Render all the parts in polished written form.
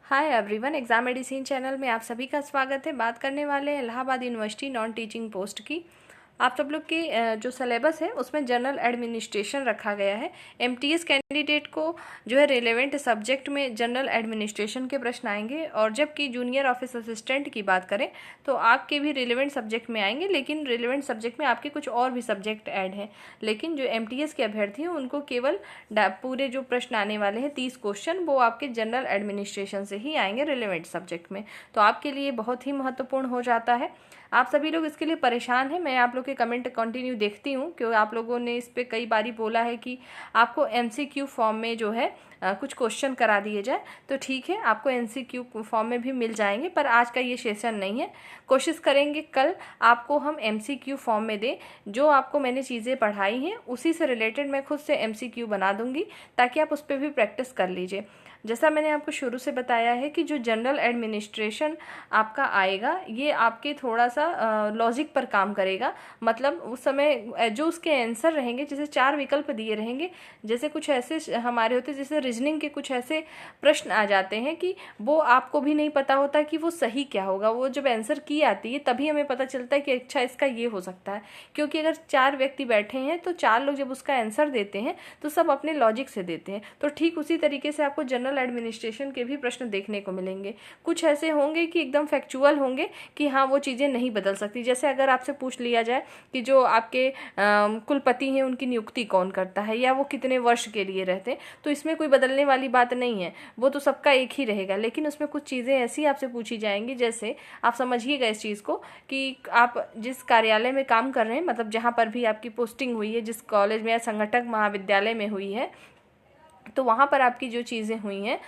Hi everyone, exam medicine channel में आप सभी का स्वागत है। बात करने वाले हैं Allahabad university non teaching post की। आप सब लोग की जो सिलेबस है उसमें जनरल एडमिनिस्ट्रेशन रखा गया है। एमटीएस कैंडिडेट को जो है रिलेवेंट सब्जेक्ट में जनरल एडमिनिस्ट्रेशन के प्रश्न आएंगे, और जबकि जूनियर ऑफिस असिस्टेंट की बात करें तो आपके भी रिलेवेंट सब्जेक्ट में आएंगे, लेकिन रिलेवेंट सब्जेक्ट में आपके कुछ और भी सब्जेक्ट ऐड हैं। लेकिन जो एमटीएस के अभ्यर्थी हैं उनको केवल पूरे जो प्रश्न आने वाले हैं 30 क्वेश्चन, वो आपके जनरल एडमिनिस्ट्रेशन से ही आएंगे रिलेवेंट सब्जेक्ट में। तो आपके लिए बहुत ही महत्वपूर्ण हो जाता है। आप सभी लोग इसके लिए परेशान हैं। मैं आप लोग के कमेंट कंटिन्यू देखती हूँ, क्योंकि आप लोगों ने इस पे कई बारी बोला है कि आपको एमसीक्यू फॉर्म में जो है कुछ क्वेश्चन करा दिए जाए। तो ठीक है, आपको एमसीक्यू फॉर्म में भी मिल जाएंगे, पर आज का ये सेशन नहीं है। कोशिश करेंगे कल आपको हम एमसीक्यू फॉर्म में दें। जो आपको मैंने चीज़ें पढ़ाई हैं उसी से रिलेटेड मैं खुद से एमसीक्यू बना दूंगी, ताकि आप उस पर भी प्रैक्टिस कर लीजिए। जैसा मैंने आपको शुरू से बताया है कि जो जनरल एडमिनिस्ट्रेशन आपका आएगा, ये आपके थोड़ा सा लॉजिक पर काम करेगा। मतलब उस समय जो उसके आंसर रहेंगे, जैसे 4 विकल्प दिए रहेंगे, जैसे कुछ ऐसे हमारे होते हैं, जैसे रीजनिंग के कुछ ऐसे प्रश्न आ जाते हैं कि वो आपको भी नहीं पता होता कि वो सही क्या होगा। वो जब आंसर की आती है तभी हमें पता चलता है कि अच्छा इसका ये हो सकता है। क्योंकि अगर 4 व्यक्ति बैठे हैं तो 4 लोग जब उसका आंसर देते हैं तो सब अपने लॉजिक से देते हैं। तो ठीक उसी तरीके से आपको जनरल एडमिनिस्ट्रेशन के भी प्रश्न देखने को मिलेंगे। कुछ ऐसे होंगे कि एकदम फैक्चुअल होंगे कि हाँ वो चीज़ें नहीं बदल सकती। जैसे अगर आपसे पूछ लिया जाए कि जो आपके कुलपति हैं उनकी नियुक्ति कौन करता है, या वो कितने वर्ष के लिए रहते हैं, तो इसमें कोई बदलने वाली बात नहीं है, वो तो सबका एक ही रहेगा। लेकिन उसमें कुछ चीज़ें ऐसी आपसे पूछी जाएंगी, जैसे आप समझिएगा इस चीज़ को कि आप जिस कार्यालय में काम कर रहे हैं, मतलब जहाँ पर भी आपकी पोस्टिंग हुई है, जिस कॉलेज में या संगठक महाविद्यालय में हुई है, तो वहाँ पर आपकी जो चीज़ें हुई हैं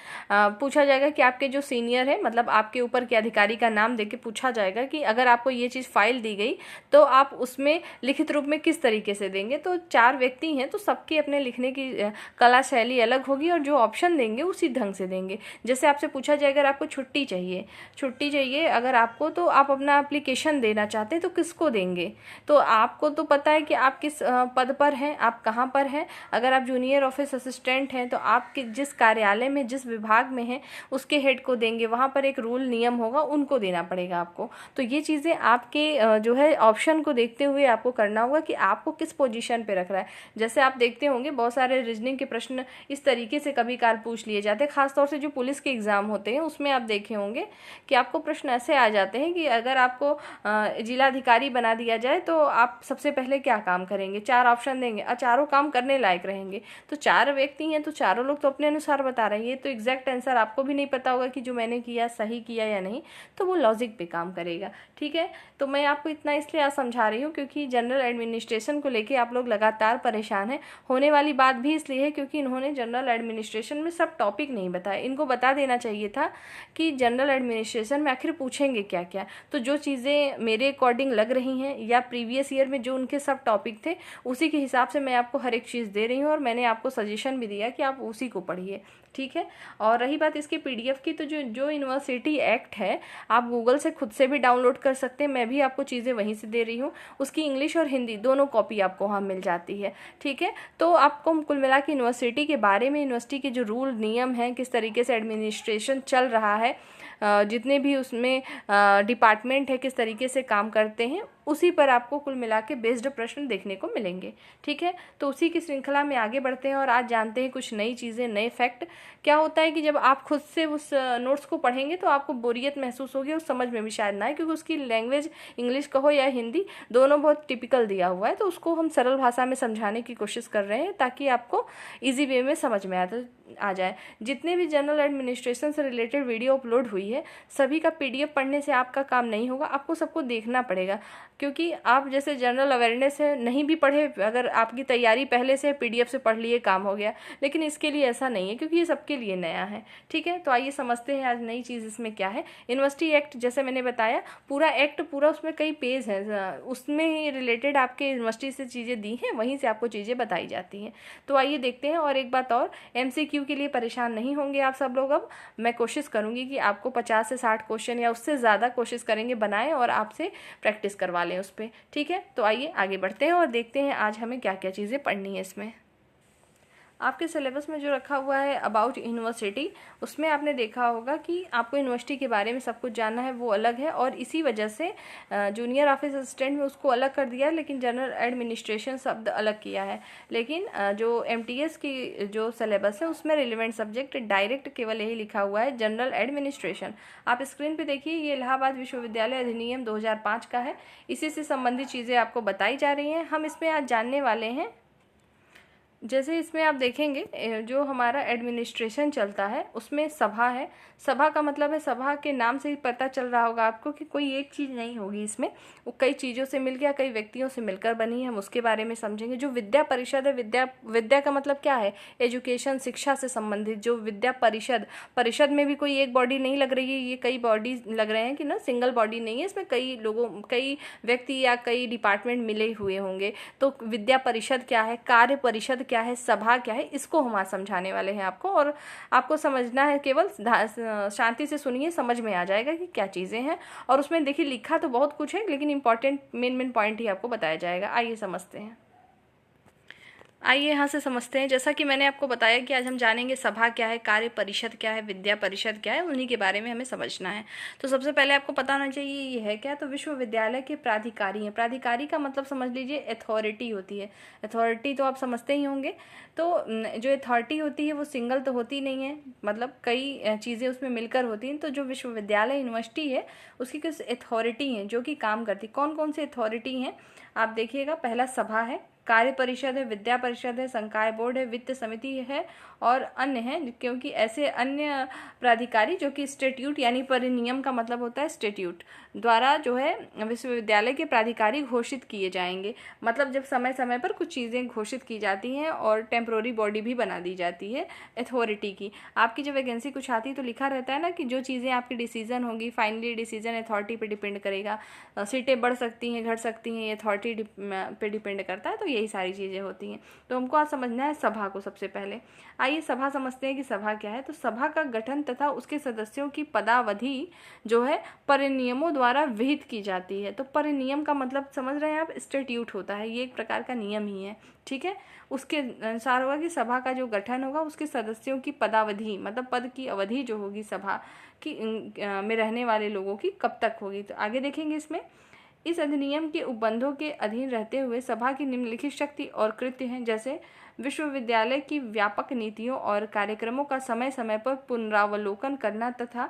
पूछा जाएगा कि आपके जो सीनियर है, मतलब आपके ऊपर के अधिकारी का नाम देके पूछा जाएगा कि अगर आपको ये चीज़ फाइल दी गई तो आप उसमें लिखित रूप में किस तरीके से देंगे। तो 4 व्यक्ति हैं तो सबकी अपने लिखने की कला शैली अलग होगी, और जो ऑप्शन देंगे उसी ढंग से देंगे। जैसे आपसे पूछा जाएगा अगर आपको छुट्टी चाहिए अगर आपको, तो आप अपना एप्लीकेशन देना चाहते हैं तो किसको देंगे। तो आपको तो पता है कि आप किस पद पर हैं, आप कहाँ पर हैं। अगर आप जूनियर ऑफिस असिस्टेंट हैं तो आपके जिस कार्यालय में जिस विभाग में हैं उसके हेड को देंगे। वहाँ पर एक रूल नियम होगा, उनको देना पड़ेगा आपको। तो ये चीज़ें आपके जो है ऑप्शन को देखते हुए आपको करना होगा कि आपको किस पोजीशन पे रख रहा है। जैसे आप देखते होंगे बहुत सारे रीजनिंग के प्रश्न इस तरीके से कभी काल पूछ लिए जाते हैं। खासतौर से जो पुलिस के एग्जाम होते हैं उसमें आप देखे होंगे कि आपको प्रश्न ऐसे आ जाते हैं कि अगर आपको जिलाधिकारी बना दिया जाए तो आप सबसे पहले क्या काम करेंगे। 4 ऑप्शन देंगे और चारों काम करने लायक रहेंगे। तो 4 व्यक्ति हैं तो चारों लोग तो अपने अनुसार बता रहे हैं। ये तो एग्जैक्ट आंसर आपको भी नहीं पता होगा कि जो मैंने किया सही किया या नहीं, तो वो लॉजिक पे काम करेगा। ठीक है, तो मैं आपको इतना इसलिए आज समझा रही हूँ क्योंकि जनरल एडमिनिस्ट्रेशन को लेके आप लोग लगातार परेशान हैं। होने वाली बात भी इसलिए है क्योंकि इन्होंने जनरल एडमिनिस्ट्रेशन में सब टॉपिक नहीं बताए। इनको बता देना चाहिए था कि जनरल एडमिनिस्ट्रेशन में आखिर पूछेंगे क्या क्या। तो जो चीज़ें मेरे अकॉर्डिंग लग रही हैं या प्रीवियस ईयर में जो उनके सब टॉपिक थे उसी के हिसाब से मैं आपको हर एक चीज़ दे रही हूँ, और मैंने आपको सजेशन भी दिया कि आप उसी को पढ़िए। ठीक है, और रही बात इसके पीडीएफ की, तो जो यूनिवर्सिटी एक्ट है आप गूगल से खुद से भी डाउनलोड कर सकते हैं। मैं भी आपको चीज़ें वहीं से दे रही हूँ। उसकी इंग्लिश और हिंदी दोनों कॉपी आपको वहाँ मिल जाती है। ठीक है, तो आपको कुल मिला के यूनिवर्सिटी के बारे में, यूनिवर्सिटी के जो रूल नियम हैं, किस तरीके से एडमिनिस्ट्रेशन चल रहा है, जितने भी उसमें डिपार्टमेंट है किस तरीके से काम करते हैं, उसी पर आपको कुल मिला के बेस्ड प्रश्न देखने को मिलेंगे। ठीक है, तो उसी की श्रृंखला में आगे बढ़ते हैं और आज जानते हैं कुछ नई चीज़ें, नए फैक्ट। क्या होता है कि जब आप खुद से उस नोट्स को पढ़ेंगे तो आपको बोरियत महसूस होगी और समझ में भी शायद ना आए, क्योंकि उसकी लैंग्वेज इंग्लिश कहो या हिंदी दोनों बहुत टिपिकल दिया हुआ है। तो उसको हम सरल भाषा में समझाने की कोशिश कर रहे हैं ताकि आपको ईजी वे में समझ में आ जाए। जितने भी जनरल एडमिनिस्ट्रेशन से रिलेटेड वीडियो अपलोड हुई है सभी का पीडीएफ पढ़ने से आपका काम नहीं होगा, आपको सबको देखना पड़ेगा। क्योंकि आप जैसे जनरल अवेयरनेस है नहीं भी पढ़े, अगर आपकी तैयारी पहले से पीडीएफ से पढ़ लिए काम हो गया, लेकिन इसके लिए ऐसा नहीं है क्योंकि ये सबके लिए नया है। ठीक है, तो आइए समझते हैं आज नई चीज़ इसमें क्या है। यूनिवर्सिटी एक्ट जैसे मैंने बताया, पूरा एक्ट पूरा उसमें कई पेज हैं, उसमें ही रिलेटेड आपके यूनिवर्सिटी से चीज़ें दी हैं, वहीं से आपको चीज़ें बताई जाती हैं। तो आइए देखते हैं। और एक बात और, एमसीक्यू के लिए परेशान नहीं होंगे आप सब लोग। अब मैं कोशिश करूंगी कि आपको 50 से 60 क्वेश्चन या उससे ज़्यादा कोशिश करेंगे बनाएं और आपसे प्रैक्टिस करवा लें उस पर। ठीक है, तो आइए आगे बढ़ते हैं और देखते हैं आज हमें क्या क्या चीज़ें पढ़नी है इसमें। आपके सिलेबस में जो रखा हुआ है अबाउट यूनिवर्सिटी, उसमें आपने देखा होगा कि आपको यूनिवर्सिटी के बारे में सब कुछ जानना है, वो अलग है। और इसी वजह से जूनियर ऑफिस असिस्टेंट में उसको अलग कर दिया है, लेकिन जनरल एडमिनिस्ट्रेशन शब्द अलग किया है। लेकिन जो एमटीएस की जो सिलेबस है उसमें रिलेवेंट सब्जेक्ट डायरेक्ट केवल यही लिखा हुआ है, जनरल एडमिनिस्ट्रेशन। आप स्क्रीन पे देखिए, ये इलाहाबाद विश्वविद्यालय अधिनियम 2005 का है। इसी से संबंधित चीज़ें आपको बताई जा रही हैं। हम इसमें आज जानने वाले हैं, जैसे इसमें आप देखेंगे जो हमारा एडमिनिस्ट्रेशन चलता है उसमें सभा है। सभा का मतलब है, सभा के नाम से ही पता चल रहा होगा आपको कि कोई एक चीज़ नहीं होगी इसमें, वो कई चीज़ों से मिल गया, कई व्यक्तियों से मिलकर बनी है। हम उसके बारे में समझेंगे। जो विद्या परिषद है, विद्या का मतलब क्या है? एजुकेशन, शिक्षा से संबंधित। जो विद्या परिषद, परिषद में भी कोई एक बॉडी नहीं लग रही है, ये कई बॉडी लग रहे हैं कि ना, सिंगल बॉडी नहीं है। इसमें कई लोगों, कई व्यक्ति या कई डिपार्टमेंट मिले हुए होंगे। तो विद्या परिषद क्या है, कार्य परिषद क्या है, सभा क्या है, इसको हम आज समझाने वाले हैं आपको। और आपको समझना है, केवल शांति से सुनिए, समझ में आ जाएगा कि क्या चीज़ें हैं। और उसमें देखिए लिखा तो बहुत कुछ है, लेकिन इंपॉर्टेंट मेन पॉइंट ही आपको बताया जाएगा। आइए समझते हैं। आइए यहाँ से समझते हैं। जैसा कि मैंने आपको बताया कि आज हम जानेंगे सभा क्या है, कार्य परिषद क्या है, विद्या परिषद क्या है, उन्हीं के बारे में हमें समझना है। तो सबसे पहले आपको पता होना चाहिए ये है क्या। तो विश्वविद्यालय के प्राधिकारी हैं। प्राधिकारी का मतलब समझ लीजिए अथॉरिटी होती है। अथॉरिटी तो आप समझते ही होंगे। तो जो अथॉरिटी होती है वो सिंगल तो होती नहीं है, मतलब कई चीज़ें उसमें मिलकर होती हैं। तो जो विश्वविद्यालय यूनिवर्सिटी है उसकी कुछ अथॉरिटी हैं जो कि काम करती। कौन कौन सी अथॉरिटी हैं आप देखिएगा। पहला सभा है, कार्य परिषद है, विद्या परिषद है, संकाय बोर्ड है, वित्त समिति है और अन्य हैं। क्योंकि ऐसे अन्य प्राधिकारी जो कि स्टेट्यूट यानी परिनियम का मतलब होता है स्टेट्यूट द्वारा जो है विश्वविद्यालय के प्राधिकारी घोषित किए जाएंगे। मतलब जब समय समय पर कुछ चीज़ें घोषित की जाती हैं और टेम्प्रोरी बॉडी भी बना दी जाती है अथॉरिटी की। आपकी जब वैकेंसी कुछ आती है तो लिखा रहता है ना कि जो चीज़ें आपकी डिसीजन होगी, फाइनली डिसीजन अथॉरिटी पे डिपेंड करेगा। सीटें बढ़ सकती हैं, घट सकती हैं, ये अथॉरिटी पे डिपेंड करता है। तो यही सारी चीज़ें होती हैं। तो हमको आज समझना है सभा को सबसे पहले। आइए सभा समझते हैं कि सभा क्या है। तो सभा का गठन तथा उसके सदस्यों की पदावधि जो है परिनियमों द्वारा विहित की जाती है। तो परिनियम का मतलब समझ रहे हैं आप, स्टैट्यूट होता है, ये एक प्रकार का नियम ही है। ठीक है, उसके अनुसार होगा कि सभा का जो गठन होगा उसके सदस्यों की पदावधि, मतलब पद की अवधि जो होगी सभा की में रहने वाले लोगों की कब तक होगी। तो आगे देखेंगे इसमें। इस अधिनियम के उपबंधों के अधीन रहते हुए सभा की निम्नलिखित शक्ति और कृत्य हैं, जैसे विश्वविद्यालय की व्यापक नीतियों और कार्यक्रमों का समय समय पर पुनरावलोकन करना तथा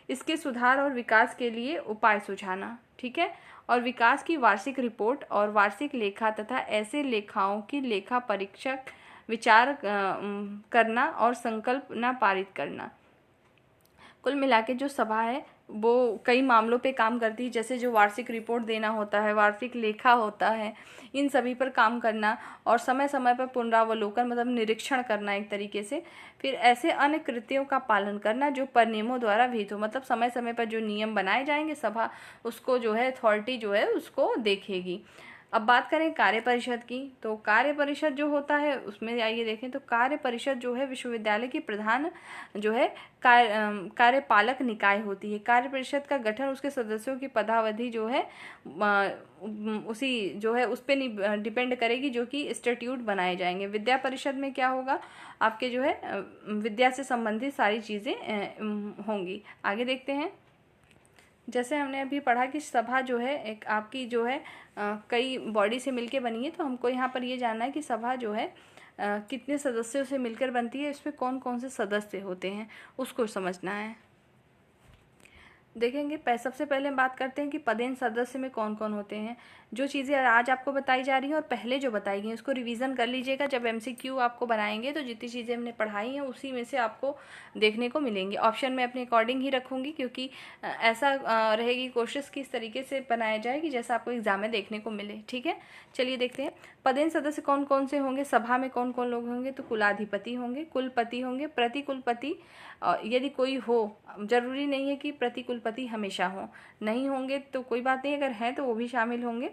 इसके सुधार और विकास के लिए उपाय सुझाना। ठीक है, और विकास की वार्षिक रिपोर्ट और वार्षिक लेखा तथा ऐसे लेखाओं की लेखा परीक्षक विचार करना और संकल्पना पारित करना। कुल मिला के जो सभा है वो कई मामलों पे काम करती है, जैसे जो वार्षिक रिपोर्ट देना होता है, वार्षिक लेखा होता है, इन सभी पर काम करना और समय समय पर पुनरावलोकन मतलब निरीक्षण करना एक तरीके से। फिर ऐसे अन्य कृत्यों का पालन करना जो परिनियमों द्वारा विहित हो, मतलब समय समय पर जो नियम बनाए जाएंगे सभा उसको जो है अथॉरिटी जो है उसको देखेगी। अब बात करें कार्य परिषद की। तो कार्य परिषद जो होता है उसमें आइए देखें। तो कार्य परिषद जो है विश्वविद्यालय की प्रधान जो है कार्यपालक निकाय होती है। कार्य परिषद का गठन उसके सदस्यों की पदावधि जो है उसी जो है उस पर डिपेंड करेगी जो कि स्टैट्यूट बनाए जाएंगे। विद्या परिषद में क्या होगा, आपके जो है विद्या से संबंधित सारी चीज़ें होंगी। आगे देखते हैं। जैसे हमने अभी पढ़ा कि सभा जो है एक आपकी जो है कई बॉडी से मिलके बनी है। तो हमको यहाँ पर ये जानना है कि सभा जो है कितने सदस्यों से मिलकर बनती है, इसमें कौन कौन से सदस्य होते हैं उसको समझना है। देखेंगे सबसे पहले हम बात करते हैं कि पदेन सदस्य में कौन कौन होते हैं। जो चीज़ें आज आपको बताई जा रही हैं और पहले जो बताई गई उसको रिवीजन कर लीजिएगा। जब एमसीक्यू आपको बनाएंगे तो जितनी चीज़ें हमने पढ़ाई हैं उसी में से आपको देखने को मिलेंगी। ऑप्शन में अपने अकॉर्डिंग ही रखूँगी क्योंकि ऐसा रहेगी कोशिश कि इस तरीके से बनाया जाए कि जैसा आपको एग्जाम में देखने को मिले। ठीक है, चलिए देखते हैं पदेन सदस्य कौन कौन से होंगे। सभा में कौन कौन लोग होंगे, तो कुलाधिपति होंगे, कुलपति होंगे, प्रतिकुलपति यदि कोई हो, जरूरी नहीं है कि प्रतिकुलपति हमेशा हो, नहीं होंगे तो कोई बात नहीं, अगर हैं तो वो भी शामिल होंगे।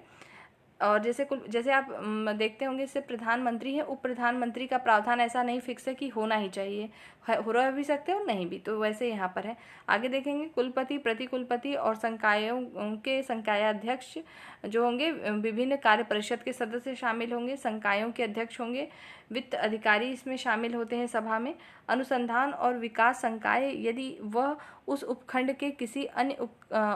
और जैसे आप देखते होंगे, इससे प्रधानमंत्री है, उप प्रधानमंत्री का प्रावधान ऐसा नहीं फिक्स है कि होना ही चाहिए, हो रहा भी सकते हैं और नहीं भी, तो वैसे यहाँ पर है। आगे देखेंगे कुलपति, प्रतिकुलपति और संकायों के संकायाध्यक्ष जो होंगे, विभिन्न कार्य परिषद के सदस्य शामिल होंगे, संकायों के अध्यक्ष होंगे, वित्त अधिकारी इसमें शामिल होते हैं सभा में। अनुसंधान और विकास संकाय यदि वह उस उपखंड के किसी अन्य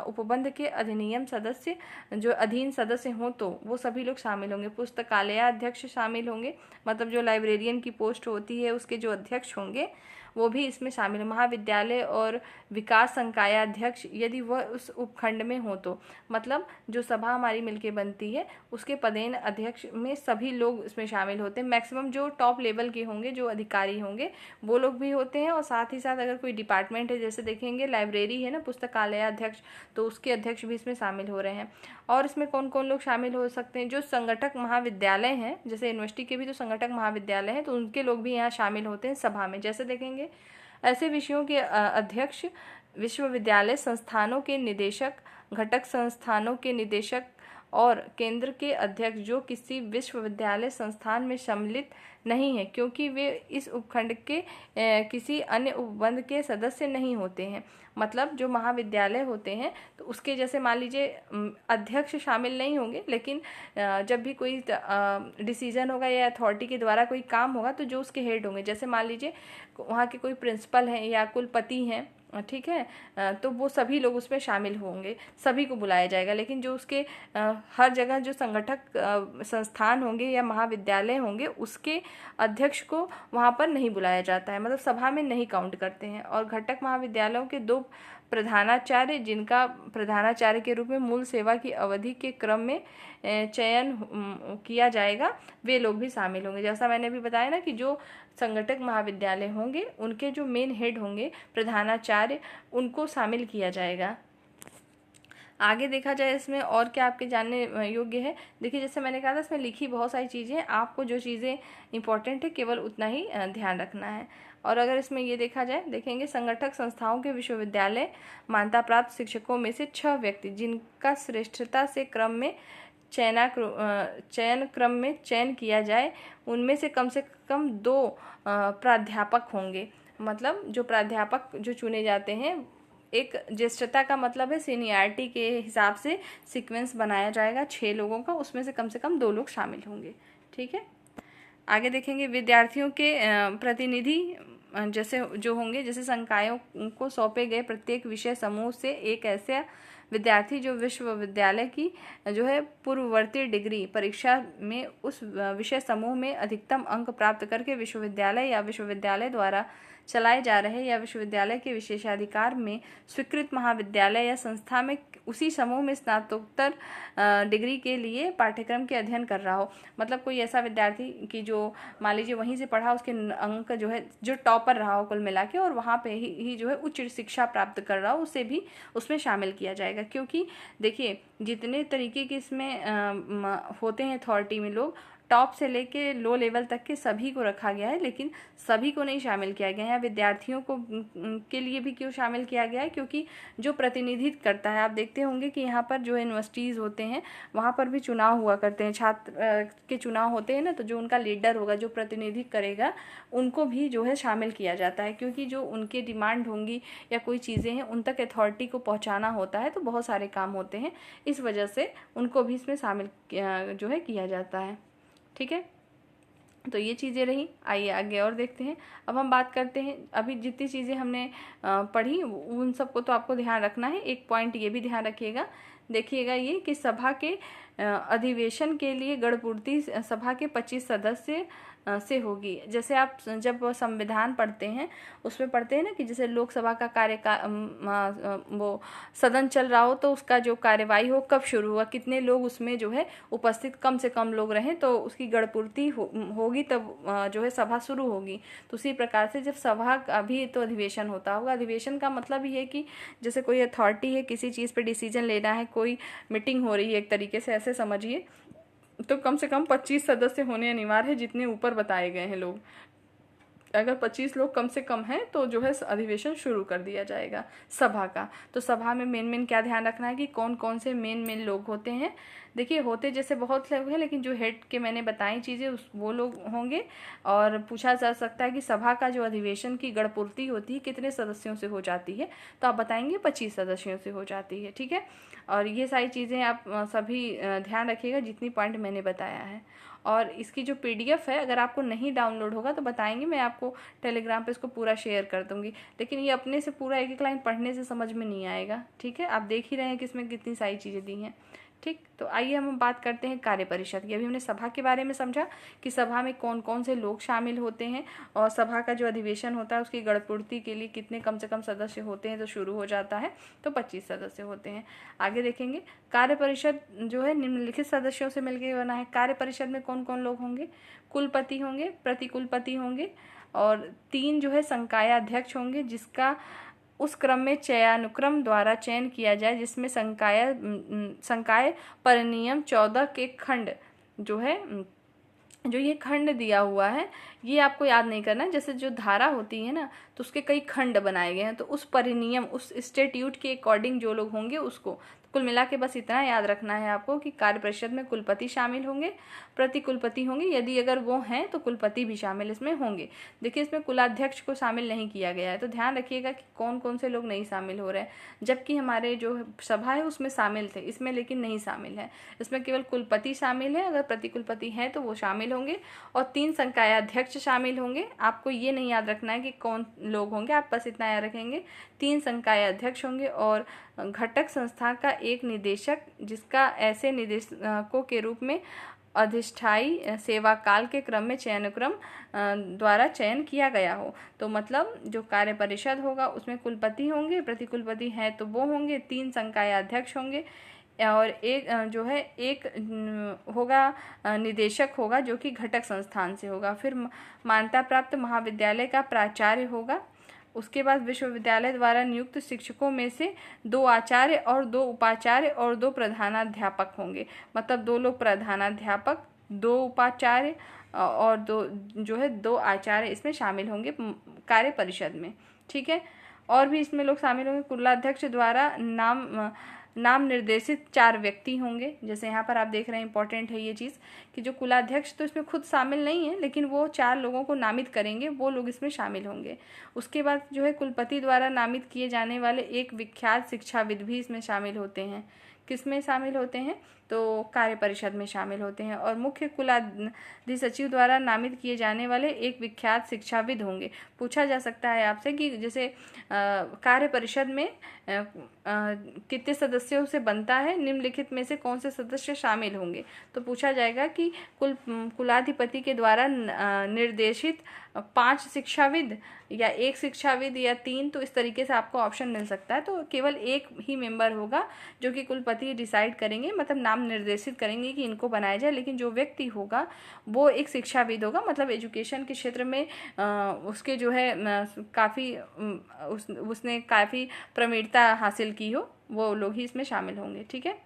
उपबंध के अधिनियम सदस्य जो अधीन सदस्य हों तो वो सभी लोग शामिल होंगे। पुस्तकालयाध्यक्ष शामिल होंगे, मतलब जो लाइब्रेरियन की पोस्ट होती है उसके जो अध्यक्ष होंगे वो भी इसमें शामिल है। महाविद्यालय और विकास संकायाध्यक्ष यदि वह उस उपखंड में हो तो, मतलब जो सभा हमारी मिलके बनती है उसके पदेन अध्यक्ष में सभी लोग इसमें शामिल होते हैं। मैक्सिमम जो टॉप लेवल के होंगे, जो अधिकारी होंगे, वो लोग भी होते हैं। और साथ ही साथ अगर कोई डिपार्टमेंट है, जैसे देखेंगे लाइब्रेरी है ना, पुस्तकालयाध्यक्ष, तो उसके अध्यक्ष भी इसमें शामिल हो रहे हैं। और इसमें कौन कौन लोग शामिल हो सकते हैं? जो संगठक महाविद्यालय हैं, जैसे यूनिवर्सिटी के भी तो संगठक महाविद्यालय हैं, तो उनके लोग भी यहाँ शामिल होते हैं सभा में। जैसे देखेंगे ऐसे विषयों के अध्यक्ष, विश्वविद्यालय संस्थानों के निदेशक, घटक संस्थानों के निदेशक और केंद्र के अध्यक्ष जो किसी विश्वविद्यालय संस्थान में सम्मिलित नहीं है क्योंकि वे इस उपखंड के किसी अन्य उपबंध के सदस्य नहीं होते हैं। मतलब जो महाविद्यालय होते हैं तो उसके जैसे मान लीजिए अध्यक्ष शामिल नहीं होंगे, लेकिन जब भी कोई डिसीजन होगा या अथॉरिटी के द्वारा कोई काम होगा तो जो उसके हेड होंगे, जैसे मान लीजिए वहाँ के कोई प्रिंसिपल हैं या कुलपति हैं, ठीक है, तो वो सभी लोग उसमें शामिल होंगे, सभी को बुलाया जाएगा। लेकिन जो उसके हर जगह जो संगठक संस्थान होंगे या महाविद्यालय होंगे उसके अध्यक्ष को वहाँ पर नहीं बुलाया जाता है, मतलब सभा में नहीं काउंट करते हैं। और घटक महाविद्यालयों के 2 प्रधानाचार्य, जिनका प्रधानाचार्य के रूप में मूल सेवा की अवधि के क्रम में चयन किया जाएगा, वे लोग भी शामिल होंगे। जैसा मैंने अभी बताया ना कि जो संगठक महाविद्यालय होंगे उनके जो मेन हेड होंगे प्रधानाचार्य, उनको शामिल किया जाएगा। आगे देखा जाए इसमें और क्या आपके जानने योग्य है। देखिए जैसे मैंने कहा था इसमें लिखी बहुत सारी चीज़ें, आपको जो चीज़ें इंपॉर्टेंट है केवल उतना ही ध्यान रखना है। और अगर इसमें ये देखा जाए, देखेंगे संगठक संस्थाओं के विश्वविद्यालय मान्यता प्राप्त शिक्षकों में से 6 व्यक्ति जिनका श्रेष्ठता से चयन क्रम में चयन किया जाए, उनमें से कम 2 प्राध्यापक होंगे। मतलब जो प्राध्यापक जो चुने जाते हैं, एक ज्येष्ठता का मतलब है सीनियरिटी के हिसाब से सीक्वेंस बनाया जाएगा 6 लोगों का, उसमें से कम 2 लोग शामिल होंगे। ठीक है, आगे देखेंगे विद्यार्थियों के प्रतिनिधि जैसे जो होंगे, जैसे संकायों को सौंपे गए प्रत्येक विषय समूह से एक ऐसे विद्यार्थी जो विश्वविद्यालय की जो है पूर्ववर्ती डिग्री परीक्षा में उस विषय समूह में अधिकतम अंक प्राप्त करके विश्वविद्यालय या विश्वविद्यालय द्वारा चलाए जा रहे या विश्वविद्यालय के विशेषाधिकार में स्वीकृत महाविद्यालय या संस्था में उसी समूह में स्नातकोत्तर डिग्री के लिए पाठ्यक्रम के अध्ययन कर रहा हो। मतलब कोई ऐसा विद्यार्थी की जो मान लीजिए वहीं से पढ़ा, उसके अंक जो है जो टॉपर रहा हो कुल मिला के, और वहाँ पे ही जो है उच्च शिक्षा प्राप्त कर रहा हो, उसे भी उसमें शामिल किया जाएगा। क्योंकि देखिए जितने तरीके के इसमें होते हैं अथॉरिटी में लोग, टॉप से लेके लो लेवल तक के सभी को रखा गया है, लेकिन सभी को नहीं शामिल किया गया है। विद्यार्थियों को के लिए भी क्यों शामिल किया गया है? क्योंकि जो प्रतिनिधित्व करता है, आप देखते होंगे कि यहाँ पर जो यूनिवर्सिटीज़ होते हैं वहाँ पर भी चुनाव हुआ करते हैं, छात्र के चुनाव होते हैं ना, तो जो उनका लीडर होगा, जो प्रतिनिधित्व करेगा, उनको भी जो है शामिल किया जाता है। क्योंकि जो उनके डिमांड होंगी या कोई चीज़ें हैं उन तक अथॉरिटी को पहुँचाना होता है, तो बहुत सारे काम होते हैं, इस वजह से उनको भी इसमें शामिल जो है किया जाता है। ठीक है, तो ये चीज़ें रही। आइए आगे और देखते हैं। अब हम बात करते हैं, अभी जितनी चीज़ें हमने पढ़ी उन सबको तो आपको ध्यान रखना है। एक पॉइंट ये भी ध्यान रखिएगा, देखिएगा ये कि सभा के अधिवेशन के लिए गणपूर्ति सभा के 25 सदस्य से होगी। जैसे आप जब संविधान पढ़ते हैं उसमें पढ़ते हैं ना कि जैसे लोकसभा का वो सदन चल रहा हो तो उसका जो कार्यवाही हो कब शुरू हुआ, कितने लोग उसमें जो है उपस्थित कम से कम लोग रहें तो उसकी गणपूर्ति होगी, तब जो है सभा शुरू होगी। तो उसी प्रकार से जब सभा अभी तो अधिवेशन होता होगा, अधिवेशन का मतलब ये है कि जैसे कोई अथॉरिटी है, किसी चीज़ पर डिसीजन लेना है, कोई मीटिंग हो रही है एक तरीके से, ऐसे समझिए, तो कम से कम 25 सदस्य होने अनिवार्य है, जितने ऊपर बताए गए हैं लोग। अगर 25 लोग कम से कम हैं तो जो है अधिवेशन शुरू कर दिया जाएगा सभा का। तो सभा में मेन क्या ध्यान रखना है कि कौन कौन से मेन लोग होते हैं। देखिए होते जैसे बहुत लोग हैं, लेकिन जो हेड के मैंने बताई चीज़ें उस वो लोग होंगे। और पूछा जा सकता है कि सभा का जो अधिवेशन की गणपूर्ति होती है कितने सदस्यों से हो जाती है, तो आप बताएंगे 25 सदस्यों से हो जाती है। ठीक है, और ये सारी चीज़ें आप सभी ध्यान रखिएगा जितनी पॉइंट मैंने बताया है। और इसकी जो PDF है अगर आपको नहीं डाउनलोड होगा तो बताएंगे, मैं आपको टेलीग्राम पे इसको पूरा शेयर कर दूंगी। लेकिन ये अपने से पूरा एक एक लाइन पढ़ने से समझ में नहीं आएगा। ठीक है, आप देख ही रहे हैं कि इसमें कितनी सारी चीज़ें दी हैं। ठीक, तो आइए हम बात करते हैं कार्य परिषद की। अभी हमने सभा के बारे में समझा कि सभा में कौन कौन से लोग शामिल होते हैं, और सभा का जो अधिवेशन होता है उसकी गणपूर्ति के लिए कितने कम से कम सदस्य होते हैं तो शुरू हो जाता है, तो 25 सदस्य होते हैं। आगे देखेंगे कार्य परिषद जो है निम्नलिखित सदस्यों से मिलकर बना है। कार्य परिषद में कौन कौन लोग होंगे? कुलपति होंगे, प्रतिकुलपति होंगे, और 3 जो है संकायाध्यक्ष होंगे, जिसका उस क्रम में चयानुक्रम द्वारा चयन किया जाए जिसमें संकाय परिनियम 14 के खंड जो है, जो ये खंड दिया हुआ है ये आपको याद नहीं करना। जैसे जो धारा होती है ना तो उसके कई खंड बनाए गए हैं, तो उस परिनियम उस स्टेट्यूट के अकॉर्डिंग जो लोग होंगे उसको, कुल मिला के बस इतना याद रखना है आपको कि कार्य परिषद में कुलपति शामिल होंगे, प्रतिकुलपति होंगे, यदि अगर वो हैं तो कुलपति भी शामिल इसमें होंगे। देखिए इसमें कुलाध्यक्ष को शामिल नहीं किया गया है, तो ध्यान रखिएगा कि कौन कौन से लोग नहीं शामिल हो रहे हैं, जबकि हमारे जो सभा है उसमें शामिल थे, इसमें लेकिन नहीं शामिल है। इसमें केवल कुलपति शामिल है, अगर प्रतिकुलपति हैं तो वो शामिल होंगे, और 3 संकायाध्यक्ष शामिल होंगे। आपको ये नहीं याद रखना है कि कौन लोग होंगे, आप बस इतना याद रखेंगे 3 संकायाध्यक्ष होंगे, और घटक संस्था का एक निदेशक, जिसका ऐसे निदेशकों के रूप में अधिष्ठायी सेवा काल के क्रम में चयनक्रम द्वारा चयन किया गया हो। तो मतलब जो कार्य परिषद होगा उसमें कुलपति होंगे, प्रतिकुलपति हैं तो वो होंगे, 3 संकायाध्यक्ष होंगे, और एक जो है एक होगा निदेशक होगा जो कि घटक संस्थान से होगा। फिर मान्यता प्राप्त महाविद्यालय का प्राचार्य होगा। उसके बाद विश्वविद्यालय द्वारा नियुक्त शिक्षकों में से 2 आचार्य और 2 उपाचार्य और 2 प्रधानाध्यापक होंगे। मतलब 2 लोग प्रधानाध्यापक, 2 उपाचार्य और 2 जो है 2 आचार्य इसमें शामिल होंगे कार्य परिषद में। ठीक है, और भी इसमें लोग शामिल होंगे। कुलाध्यक्ष द्वारा नाम निर्देशित 4 व्यक्ति होंगे। जैसे यहाँ पर आप देख रहे हैं, इंपॉर्टेंट है ये चीज़ कि जो कुलाध्यक्ष तो इसमें खुद शामिल नहीं है, लेकिन वो 4 लोगों को नामित करेंगे, वो लोग इसमें शामिल होंगे। उसके बाद जो है कुलपति द्वारा नामित किए जाने वाले एक विख्यात शिक्षाविद भी इसमें शामिल होते हैं। किसमें शामिल होते हैं? तो कार्य परिषद में शामिल होते हैं। और मुख्य कुलाधिसचिव द्वारा नामित किए जाने वाले एक विख्यात शिक्षाविद होंगे। पूछा जा सकता है आपसे कि जैसे कार्य परिषद में कितने सदस्यों से बनता है, निम्नलिखित में से कौन से सदस्य शामिल होंगे? तो पूछा जाएगा कि कुलाधिपति के द्वारा निर्देशित 5 शिक्षाविद या 1 शिक्षाविद या 3, तो इस तरीके से आपको ऑप्शन मिल सकता है। तो केवल एक ही मेंबर होगा जो कि कुलपति डिसाइड करेंगे, मतलब नाम निर्देशित करेंगे कि इनको बनाया जाए, लेकिन जो व्यक्ति होगा वो एक शिक्षाविद होगा, मतलब एजुकेशन के क्षेत्र में उसके जो है काफ़ी उसने काफ़ी प्रवीणता हासिल की हो, वो लोग ही इसमें शामिल होंगे। ठीक है,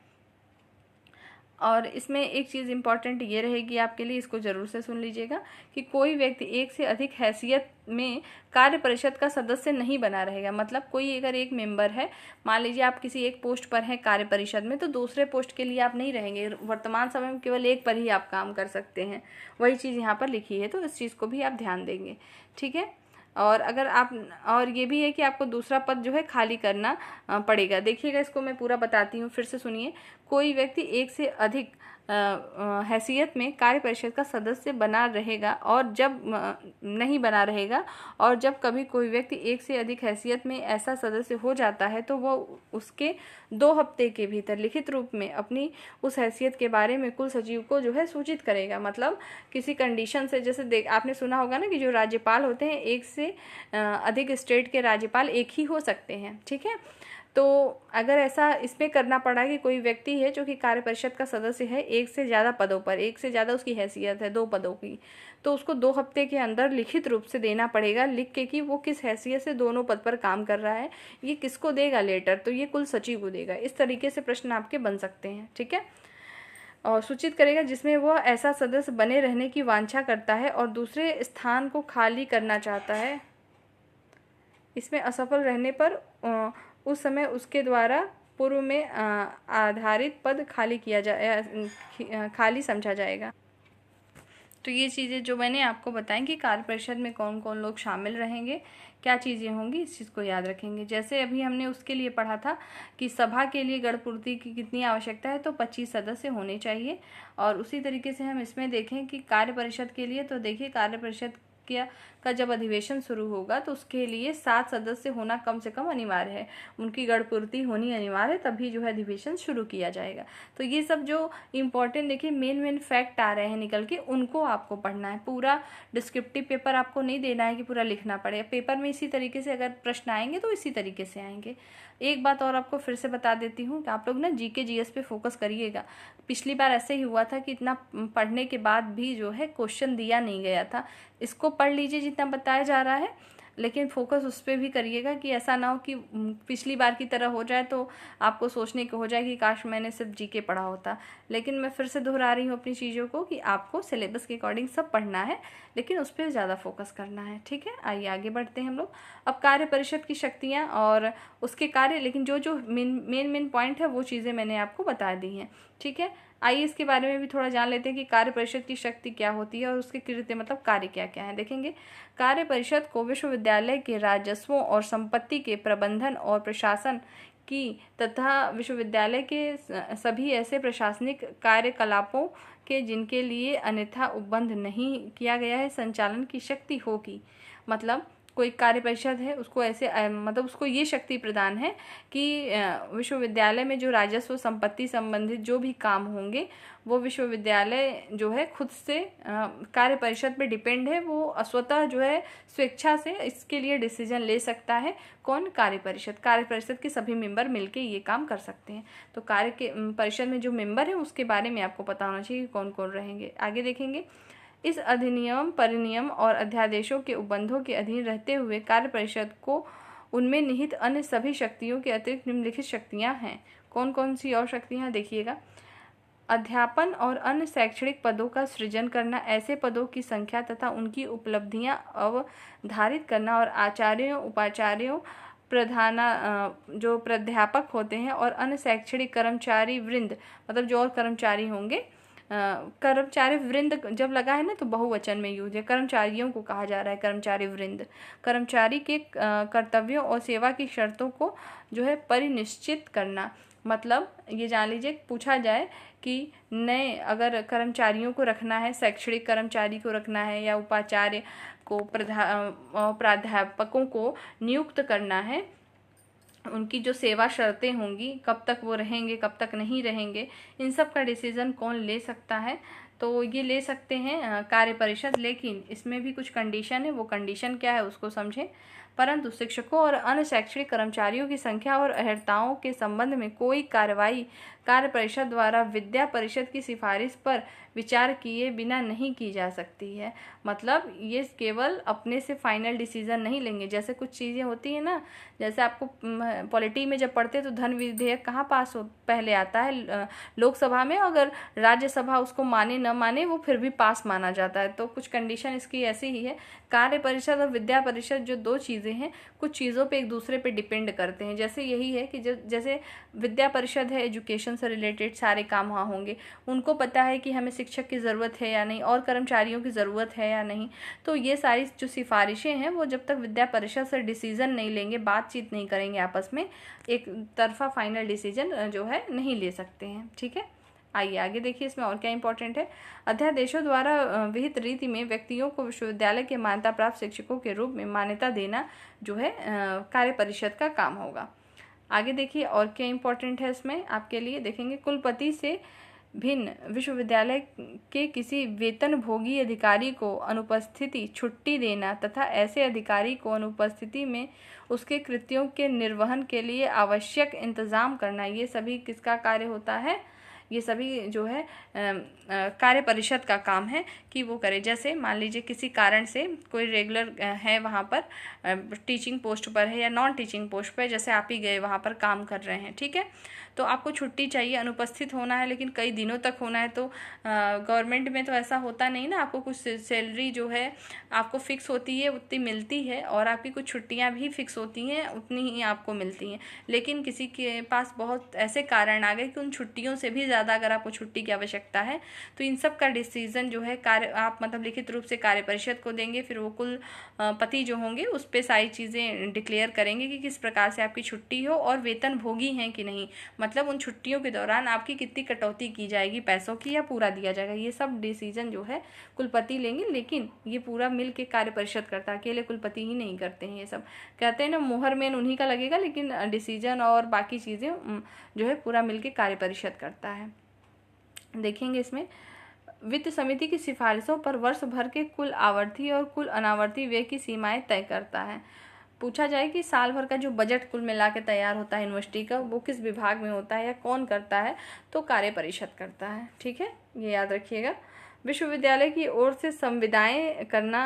और इसमें एक चीज़ इम्पॉर्टेंट ये रहेगी आपके लिए, इसको ज़रूर से सुन लीजिएगा कि कोई व्यक्ति एक से अधिक हैसियत में कार्य परिषद का सदस्य नहीं बना रहेगा। मतलब कोई अगर एक मेंबर है, मान लीजिए आप किसी एक पोस्ट पर हैं कार्य परिषद में, तो दूसरे पोस्ट के लिए आप नहीं रहेंगे। वर्तमान समय में केवल एक पर ही आप काम कर सकते हैं, वही चीज़ यहाँ पर लिखी है, तो इस चीज़ को भी आप ध्यान देंगे। ठीक है, और अगर आप, और ये भी है कि आपको दूसरा पद जो है खाली करना पड़ेगा। देखिएगा, इसको मैं पूरा बताती हूँ, फिर से सुनिए। कोई व्यक्ति एक से अधिक हैसियत में कार्य परिषद का सदस्य बना रहेगा, और जब नहीं बना रहेगा, और जब कभी कोई व्यक्ति एक से अधिक हैसियत में ऐसा सदस्य हो जाता है तो वो उसके 2 हफ्ते के भीतर लिखित रूप में अपनी उस हैसियत के बारे में कुल सचिव को जो है सूचित करेगा। मतलब किसी कंडीशन से, जैसे आपने सुना होगा ना कि जो राज्यपाल होते हैं, एक से अधिक स्टेट के राज्यपाल एक ही हो सकते हैं। ठीक है, तो अगर ऐसा इसमें करना पड़ा कि कोई व्यक्ति है जो कि कार्य परिषद का सदस्य है एक से ज़्यादा पदों पर, एक से ज़्यादा उसकी हैसियत है 2 पदों की, तो उसको 2 हफ्ते के अंदर लिखित रूप से देना पड़ेगा, लिख के कि वो किस हैसियत से दोनों पद पर काम कर रहा है। ये किसको देगा लेटर? तो ये कुल सचिव को देगा। इस तरीके से प्रश्न आपके बन सकते हैं। ठीक है, और सूचित करेगा जिसमें वह ऐसा सदस्य बने रहने की वांछा करता है और दूसरे स्थान को खाली करना चाहता है। इसमें असफल रहने पर उस समय उसके द्वारा पूर्व में आधारित पद खाली समझा जाएगा। तो ये चीज़ें जो मैंने आपको बताई कि कार्य परिषद में कौन कौन लोग शामिल रहेंगे, क्या चीज़ें होंगी, इस चीज़ को याद रखेंगे। जैसे अभी हमने उसके लिए पढ़ा था कि सभा के लिए गणपूर्ति की कितनी आवश्यकता है, तो 25 सदस्य होने चाहिए। और उसी तरीके से हम इसमें देखें कि कार्य परिषद के लिए, तो देखिए कार्य परिषद का जब अधिवेशन शुरू होगा तो उसके लिए 7 सदस्य होना कम से कम अनिवार्य है, उनकी गणपूर्ति होनी अनिवार्य है, तभी जो है अधिवेशन शुरू किया जाएगा। तो ये सब जो इम्पोर्टेंट देखिए मेन फैक्ट आ रहे हैं निकल के, उनको आपको पढ़ना है। पूरा डिस्क्रिप्टिव पेपर आपको नहीं देना है कि पूरा लिखना पड़े। पेपर में इसी तरीके से अगर प्रश्न आएंगे तो इसी तरीके से आएंगे। एक बात और आपको फिर से बता देती हूँ कि आप लोग ना जीके जीएस पे फोकस करिएगा। पिछली बार ऐसे ही हुआ था कि इतना पढ़ने के बाद भी जो है क्वेश्चन दिया नहीं गया था। इसको पढ़ लीजिए जितना बताया जा रहा है, लेकिन फोकस उस पर भी करिएगा कि ऐसा ना हो कि पिछली बार की तरह हो जाए तो आपको सोचने को हो जाए कि काश मैंने सिर्फ जीके पढ़ा होता। लेकिन मैं फिर से दोहरा रही हूँ अपनी चीज़ों को कि आपको सिलेबस के अकॉर्डिंग सब पढ़ना है, लेकिन उस पर ज़्यादा फोकस करना है। ठीक है, आइए आगे बढ़ते हैं हम लोग। अब कार्य परिषद की शक्तियाँ और उसके कार्य, लेकिन जो मेन पॉइंट है वो चीज़ें मैंने आपको बता दी हैं। ठीक है, आइए इसके बारे में भी थोड़ा जान लेते हैं कि कार्य परिषद की शक्ति क्या होती है और उसके कृत्य मतलब कार्य क्या क्या है। देखेंगे, कार्य परिषद को विश्वविद्यालय के राजस्वों और संपत्ति के प्रबंधन और प्रशासन की तथा विश्वविद्यालय के सभी ऐसे प्रशासनिक कार्यकलापों के जिनके लिए अन्यथा उपबंध नहीं किया गया है संचालन की शक्ति होगी। मतलब कोई कार्य परिषद है उसको ऐसे मतलब उसको ये शक्ति प्रदान है कि विश्वविद्यालय में जो राजस्व संपत्ति संबंधित जो भी काम होंगे वो विश्वविद्यालय जो है खुद से कार्य परिषद पे डिपेंड है, वो स्वतः जो है स्वेच्छा से इसके लिए डिसीजन ले सकता है। कौन? कार्य परिषद के सभी मेंबर मिलके ये काम कर सकते हैं। तो कार्य के परिषद में जो मेंबर है उसके बारे में आपको पता होना चाहिए कौन कौन रहेंगे। आगे देखेंगे, इस अधिनियम, परिनियम और अध्यादेशों के उपबंधों के अधीन रहते हुए कार्य परिषद को उनमें निहित अन्य सभी शक्तियों के अतिरिक्त निम्नलिखित शक्तियां हैं। कौन कौन सी और शक्तियां देखिएगा? अध्यापन और अन्य शैक्षणिक पदों का सृजन करना, ऐसे पदों की संख्या तथा उनकी उपलब्धियां अवधारित करना और आचार्यों, उपाचार्यों, जो प्राध्यापक होते हैं और अन्य शैक्षणिक कर्मचारी वृंद, मतलब जो और कर्मचारी होंगे, कर्मचारी वृंद जब लगा है ना तो बहुवचन में यूज है, कर्मचारियों को कहा जा रहा है कर्मचारी वृंद। कर्मचारी के कर्तव्यों और सेवा की शर्तों को जो है परिनिश्चित करना, मतलब ये जान लीजिए पूछा जाए कि नए अगर कर्मचारियों को रखना है, शैक्षणिक कर्मचारी को रखना है या उपाचार्य को, प्राध्यापकों को नियुक्त करना है, उनकी जो सेवा शर्तें होंगी, कब तक वो रहेंगे, कब तक नहीं रहेंगे, इन सब का डिसीजन कौन ले सकता है? तो ये ले सकते हैं कार्य परिषद। लेकिन इसमें भी कुछ कंडीशन है, वो कंडीशन क्या है उसको समझें। परंतु शिक्षकों और अन्य शैक्षणिक कर्मचारियों की संख्या और अर्हताओं के संबंध में कोई कार्रवाई कार्य परिषद द्वारा विद्या परिषद की सिफारिश पर विचार किए बिना नहीं की जा सकती है। मतलब ये केवल अपने से फाइनल डिसीजन नहीं लेंगे। जैसे कुछ चीज़ें होती है ना, जैसे आपको पॉलिटी में जब पढ़ते तो धन विधेयक कहाँ पास हो, पहले आता है लोकसभा में, अगर राज्यसभा उसको माने न माने वो फिर भी पास माना जाता है। तो कुछ कंडीशन इसकी ऐसी ही है। कार्य परिषद और विद्या परिषद जो दो चीज़ें हैं, कुछ चीज़ों पे एक दूसरे पे डिपेंड करते हैं। जैसे यही है कि जैसे विद्या परिषद है, एजुकेशन से रिलेटेड सारे काम वहाँ होंगे, उनको पता है कि हमें शिक्षक की ज़रूरत है या नहीं और कर्मचारियों की ज़रूरत है या नहीं। तो ये सारी जो सिफारिशें हैं वो जब तक विद्या परिषद से डिसीजन नहीं लेंगे, बातचीत नहीं करेंगे आपस में, एक तरफा फाइनल डिसीजन जो है नहीं ले सकते हैं। ठीक है, आइए आगे देखिए इसमें और क्या इंपॉर्टेंट है। अध्यादेशों द्वारा विहित रीति में व्यक्तियों को विश्वविद्यालय के मान्यता प्राप्त शिक्षकों के रूप में मान्यता देना जो है कार्य परिषद का काम होगा। आगे देखिए और क्या इंपॉर्टेंट है इसमें आपके लिए। देखेंगे, कुलपति से भिन्न विश्वविद्यालय के किसी वेतनभोगी अधिकारी को अनुपस्थिति छुट्टी देना तथा ऐसे अधिकारी को अनुपस्थिति में उसके कृत्यों के निर्वहन के लिए आवश्यक इंतजाम करना, ये सभी किसका कार्य होता है? ये सभी जो है कार्य परिषद का काम है कि वो करे। जैसे मान लीजिए किसी कारण से कोई रेगुलर है वहाँ पर टीचिंग पोस्ट पर है या नॉन टीचिंग पोस्ट पर, जैसे आप ही गए वहाँ पर काम कर रहे हैं, ठीक है, तो आपको छुट्टी चाहिए, अनुपस्थित होना है, लेकिन कई दिनों तक होना है। तो गवर्नमेंट में तो ऐसा होता नहीं ना, आपको कुछ सैलरी जो है आपको फिक्स होती है, उतनी मिलती है, और आपकी कुछ छुट्टियां भी फिक्स होती हैं, उतनी ही आपको मिलती हैं। लेकिन किसी के पास बहुत ऐसे कारण आ गए कि उन छुट्टियों से भी ज़्यादा अगर आपको छुट्टी की आवश्यकता है, तो इन सब का डिसीजन जो है कार्य आप मतलब लिखित रूप से कार्य परिषद को देंगे। फिर वो कुल पति जो होंगे उस पर सारी चीज़ें डिक्लेयर करेंगे कि किस प्रकार से आपकी छुट्टी हो और वेतन भोगी हैं कि नहीं, मतलब उन छुट्टियों के दौरान आपकी कितनी कटौती की जाएगी पैसों की, या पूरा दिया जाएगा। ये सब डिसीजन जो है कुलपति लेंगे, लेकिन ये पूरा मिल के कार्य परिषद करता है, अकेले कुलपति ही नहीं करते हैं। ये सब कहते हैं ना, मोहर मेन उन्हीं का लगेगा, लेकिन डिसीजन और बाकी चीज़ें जो है पूरा मिल के कार्य परिषद करता है। देखेंगे इसमें वित्त समिति की सिफारिशों पर वर्ष भर के कुल आवर्ती और कुल अनावर्ती व्यय की सीमाएं तय करता है। पूछा जाए कि साल भर का जो बजट कुल मिला के तैयार होता है यूनिवर्सिटी का, वो किस विभाग में होता है या कौन करता है, तो कार्य परिषद करता है, ठीक है, ये याद रखिएगा। विश्वविद्यालय की ओर से संविदाएं करना,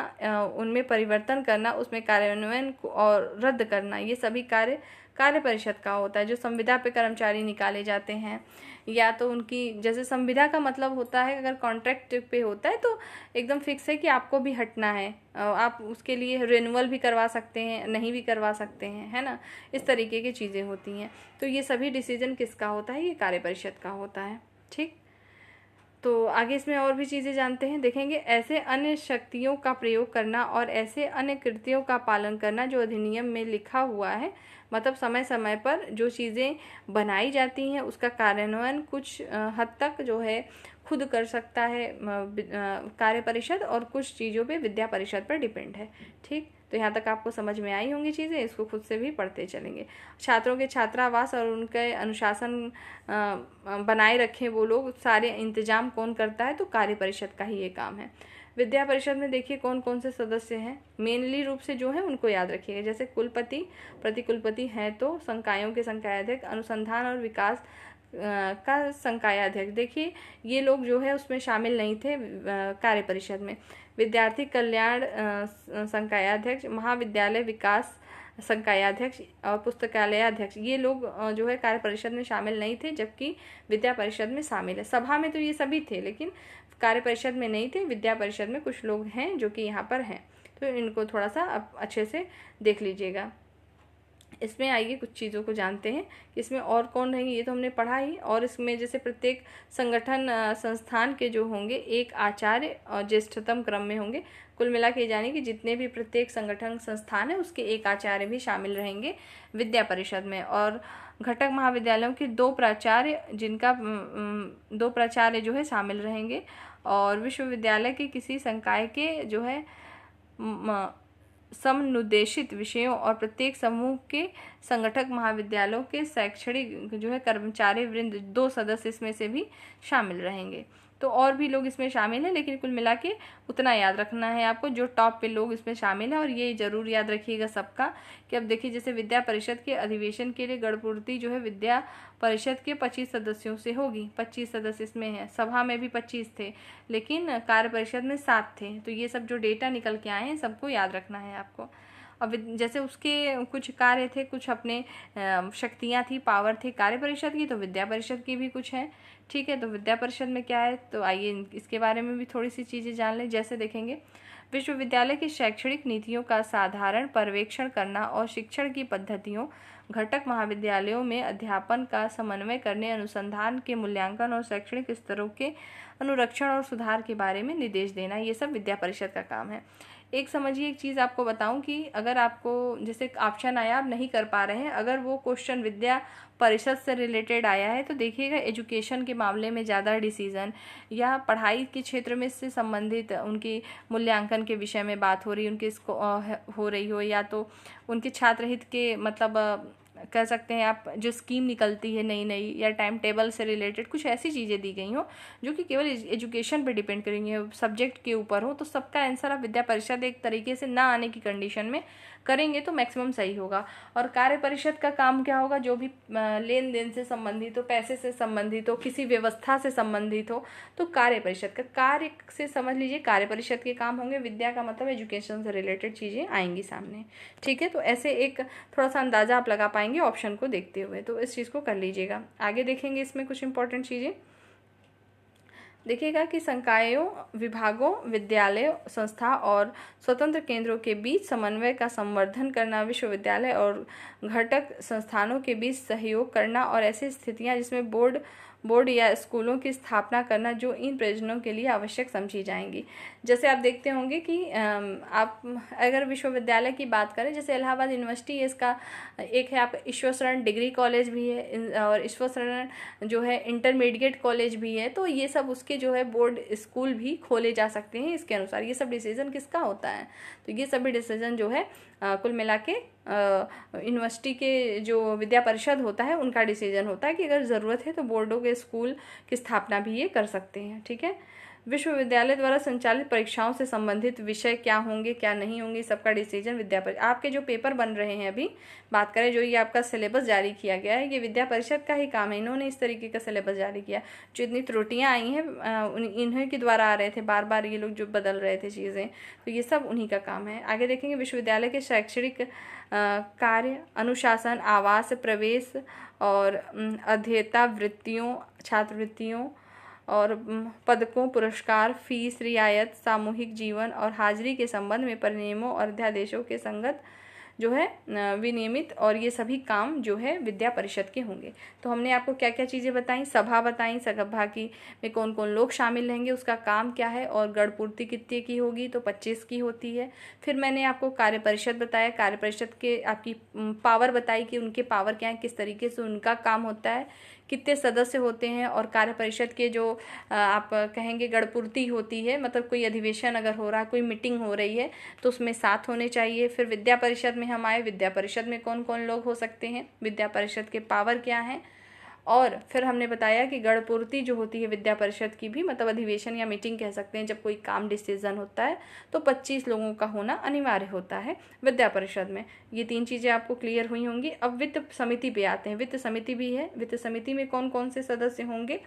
उनमें परिवर्तन करना, उसमें कार्यान्वयन और रद्द करना, ये सभी कार्य परिषद का होता है। जो संविदा पे कर्मचारी निकाले जाते हैं, या तो उनकी जैसे संविदा का मतलब होता है अगर कॉन्ट्रैक्ट पे होता है तो एकदम फिक्स है कि आपको भी हटना है, आप उसके लिए रिन्यूअल भी करवा सकते हैं, नहीं भी करवा सकते हैं, है ना, इस तरीके की चीज़ें होती हैं। तो ये सभी डिसीजन किसका होता है, ये कार्य परिषद का होता है, ठीक। तो आगे इसमें और भी चीज़ें जानते हैं, देखेंगे। ऐसे अन्य शक्तियों का प्रयोग करना और ऐसे अन्य कृत्यों का पालन करना जो अधिनियम में लिखा हुआ है, मतलब समय समय पर जो चीज़ें बनाई जाती हैं उसका कार्यान्वयन कुछ हद तक जो है खुद कर सकता है कार्य परिषद, और कुछ चीज़ों पे विद्या परिषद पर डिपेंड है, ठीक। तो यहाँ तक आपको समझ में आई होंगी चीज़ें, इसको खुद से भी पढ़ते चलेंगे। छात्रों के छात्रावास और उनके अनुशासन बनाए रखें वो लोग, सारे इंतजाम कौन करता है, तो कार्य परिषद का ही ये काम है। विद्या परिषद में देखिए कौन कौन से सदस्य हैं, मेनली रूप से जो है उनको याद रखिएगा। जैसे कुलपति, प्रतिकुलपति हैं, तो संकायों के संकायाध्यक्ष, अनुसंधान और विकास का संकायाध्यक्ष, देखिए ये लोग जो है उसमें शामिल नहीं थे कार्य परिषद में। विद्यार्थी कल्याण संकायाध्यक्ष, महाविद्यालय विकास संकायाध्यक्ष और पुस्तकालयाध्यक्ष, ये लोग जो है कार्य परिषद में शामिल नहीं थे, जबकि विद्या परिषद में शामिल है। सभा में तो ये सभी थे, लेकिन कार्य परिषद में नहीं थे। विद्या परिषद में कुछ लोग हैं जो कि यहाँ पर हैं, तो इनको थोड़ा सा अच्छे से देख लीजिएगा। इसमें आइए कुछ चीज़ों को जानते हैं कि इसमें और कौन रहेंगे, ये तो हमने पढ़ा ही। और इसमें जैसे प्रत्येक संगठन संस्थान के जो होंगे एक आचार्य और ज्येष्ठतम क्रम में होंगे। कुल मिला के जानिए कि जितने भी प्रत्येक संगठन संस्थान है उसके एक आचार्य भी शामिल रहेंगे विद्या परिषद में। और घटक महाविद्यालयों के 2 प्राचार्य, जिनका 2 प्राचार्य जो है शामिल रहेंगे। और विश्वविद्यालय के किसी संकाय के जो है समनुदेशित विषयों और प्रत्येक समूह के संगठक महाविद्यालयों के शैक्षणिक जो है कर्मचारी वृंद 2 सदस्य इसमें से भी शामिल रहेंगे। तो और भी लोग इसमें शामिल हैं, लेकिन कुल मिला के उतना याद रखना है आपको जो टॉप पे लोग इसमें शामिल हैं। और ये ज़रूर याद रखिएगा सबका कि अब देखिए जैसे विद्या परिषद के अधिवेशन के लिए गणपूर्ति जो है विद्या परिषद के 25 सदस्यों से होगी। 25 सदस्य इसमें हैं, सभा में भी 25 थे, लेकिन कार्य परिषद में 7 थे। तो ये सब जो डेटा निकल के आए हैं सबको याद रखना है आपको। अब जैसे उसके कुछ कार्य थे, कुछ अपने शक्तियाँ थी, पावर थी कार्य परिषद की, तो विद्या परिषद की भी कुछ है, ठीक है। तो विद्या परिषद में क्या है, तो आइए इसके बारे में भी थोड़ी सी चीज़ें जान लें। जैसे देखेंगे, विश्वविद्यालय की शैक्षणिक नीतियों का साधारण पर्यवेक्षण करना और शिक्षण की पद्धतियों, घटक महाविद्यालयों में अध्यापन का समन्वय करने, अनुसंधान के मूल्यांकन और शैक्षणिक स्तरों के अनुरक्षण और सुधार के बारे में निर्देश देना, ये सब विद्या परिषद का काम है। एक समझिए, एक चीज़ आपको बताऊं कि अगर आपको जैसे ऑप्शन आया आप नहीं कर पा रहे हैं, अगर वो क्वेश्चन विद्या परिषद से रिलेटेड आया है तो देखिएगा एजुकेशन के मामले में ज़्यादा डिसीजन या पढ़ाई के क्षेत्र में से संबंधित उनकी मूल्यांकन के विषय में बात हो रही, उनके हो रही हो, या तो उनके छात्र हित के मतलब कह सकते हैं आप जो स्कीम निकलती है नई नई, या टाइम टेबल से रिलेटेड कुछ ऐसी चीज़ें दी गई हो जो कि केवल एजुकेशन पे डिपेंड करेंगे, सब्जेक्ट के ऊपर हो, तो सबका आंसर आप विद्या परिषद एक तरीके से ना आने की कंडीशन में करेंगे तो मैक्सिमम सही होगा। और कार्य परिषद का काम क्या होगा, जो भी लेन देन से संबंधित हो, पैसे से संबंधित हो, किसी व्यवस्था से संबंधित हो, तो कार्य परिषद का, कार्य से समझ लीजिए कार्य परिषद के काम होंगे। विद्या का मतलब एजुकेशन से रिलेटेड चीज़ें आएंगी सामने, ठीक है। तो ऐसे एक थोड़ा सा अंदाजा आप लगा पाएंगे ऑप्शन को देखते हुए, तो इस चीज़ को कर लीजिएगा। आगे देखेंगे इसमें कुछ इंपॉर्टेंट चीज़ें। देखिएगा कि संकायों, विभागों, विद्यालयों, संस्था और स्वतंत्र केंद्रों के बीच समन्वय का संवर्धन करना, विश्वविद्यालय और घटक संस्थानों के बीच सहयोग करना और ऐसी स्थितियां जिसमें बोर्ड या स्कूलों की स्थापना करना जो इन प्रयोजनों के लिए आवश्यक समझी जाएंगी। जैसे आप देखते होंगे कि आप अगर विश्वविद्यालय की बात करें, जैसे इलाहाबाद यूनिवर्सिटी है, इसका एक है आपका ईश्वरशरण डिग्री कॉलेज भी है और ईश्वरशरण जो है इंटरमीडिएट कॉलेज भी है। तो ये सब उसके जो है बोर्ड स्कूल भी खोले जा सकते हैं इसके अनुसार। ये सब डिसीजन किसका होता है, तो ये सभी डिसीजन जो है कुल मिला के यूनिवर्सिटी के जो विद्या परिषद होता है उनका डिसीजन होता है कि अगर ज़रूरत है तो बोर्डों के स्कूल की स्थापना भी ये कर सकते हैं, ठीक है। विश्वविद्यालय द्वारा संचालित परीक्षाओं से संबंधित विषय क्या होंगे क्या नहीं होंगे, सबका डिसीजन विद्या परिषद। आपके जो पेपर बन रहे हैं अभी बात करें, जो ये आपका सिलेबस जारी किया गया है, ये विद्या परिषद का ही काम है। इन्होंने इस तरीके का सिलेबस जारी किया। जो इतनी त्रुटियां आई हैं इन्हीं के द्वारा आ रहे थे, बार बार ये लोग जो बदल रहे थे चीज़ें, तो ये सब उन्हीं का काम है। आगे देखेंगे विश्वविद्यालय के शैक्षणिक कार्य, अनुशासन, आवास, प्रवेश और अध्येता वृत्तियों, छात्रवृत्तियों और पदकों, पुरस्कार, फीस, रियायत, सामूहिक जीवन और हाजिरी के संबंध में परिनियमों और अध्यादेशों के संगत जो है विनियमित, और ये सभी काम जो है विद्या परिषद के होंगे। तो हमने आपको क्या क्या चीज़ें बताई, सभा बताई, सभा की में कौन कौन लोग शामिल रहेंगे, उसका काम क्या है, और गढ़पूर्ति कितने की होगी, तो 25 की होती है। फिर मैंने आपको कार्य परिषद बताया, कार्य परिषद के आपकी पावर बताई कि उनके पावर क्या है, किस तरीके से उनका काम होता है, कितने सदस्य होते हैं, और कार्य परिषद के जो आप कहेंगे गढ़पूर्ति होती है, मतलब कोई अधिवेशन अगर हो रहा है, कोई मीटिंग हो रही है तो उसमें 7 होने चाहिए। फिर विद्या परिषद में हम आए, विद्या परिषद में कौन कौन लोग हो सकते हैं, विद्या परिषद के पावर क्या हैं, और फिर हमने बताया कि गढ़पूर्ति जो होती है विद्या परिषद की भी, मतलब अधिवेशन या मीटिंग कह सकते हैं, जब कोई काम डिसीजन होता है तो 25 लोगों का होना अनिवार्य होता है विद्या परिषद में। ये 3 चीज़ें आपको क्लियर हुई होंगी। अब वित्त समिति पे आते हैं। वित्त समिति भी है। वित्त समिति में कौन कौन से सदस्य होंगे,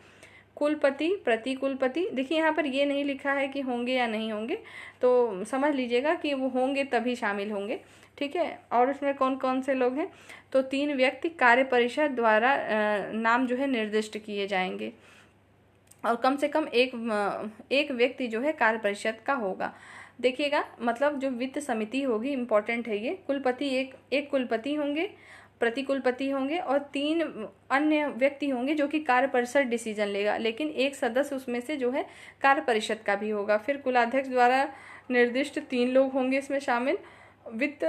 कुलपति, प्रतिकुलपति। देखिए यहाँ पर ये नहीं लिखा है कि होंगे या नहीं होंगे, तो समझ लीजिएगा कि वो होंगे तभी शामिल होंगे, ठीक है। और इसमें कौन कौन से लोग हैं, तो 3 व्यक्ति कार्य परिषद द्वारा नाम जो है निर्दिष्ट किए जाएंगे, और कम से कम एक व्यक्ति जो है कार्य परिषद का होगा। देखिएगा मतलब जो वित्त समिति होगी, इम्पोर्टेंट है ये, कुलपति एक कुलपति होंगे, प्रतिकुलपति होंगे और 3 अन्य व्यक्ति होंगे जो कि कार्य परिषद डिसीजन लेगा, लेकिन एक सदस्य उसमें से जो है कार्य परिषद का भी होगा। फिर कुलाध्यक्ष द्वारा निर्दिष्ट 3 लोग होंगे इसमें शामिल। वित्त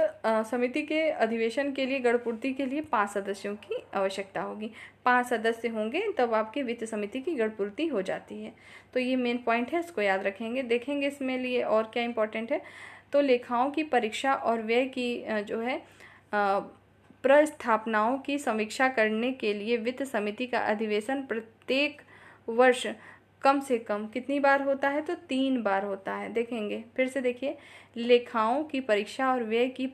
समिति के अधिवेशन के लिए गढ़पूर्ति के लिए 5 सदस्यों की आवश्यकता होगी। 5 सदस्य होंगे तब आपके वित्त समिति की गढ़पूर्ति हो जाती है। तो ये मेन पॉइंट है, इसको याद रखेंगे। देखेंगे इसमें लिए और क्या इंपॉर्टेंट है, तो लेखाओं की परीक्षा और व्यय की जो है प्रस्थापनाओं की समीक्षा करने के लिए वित्त समिति का अधिवेशन प्रत्येक वर्ष कम से कम कितनी बार होता है, तो 3 बार होता है। देखेंगे फिर से, देखिए लेखाओं की परीक्षा और व्यय की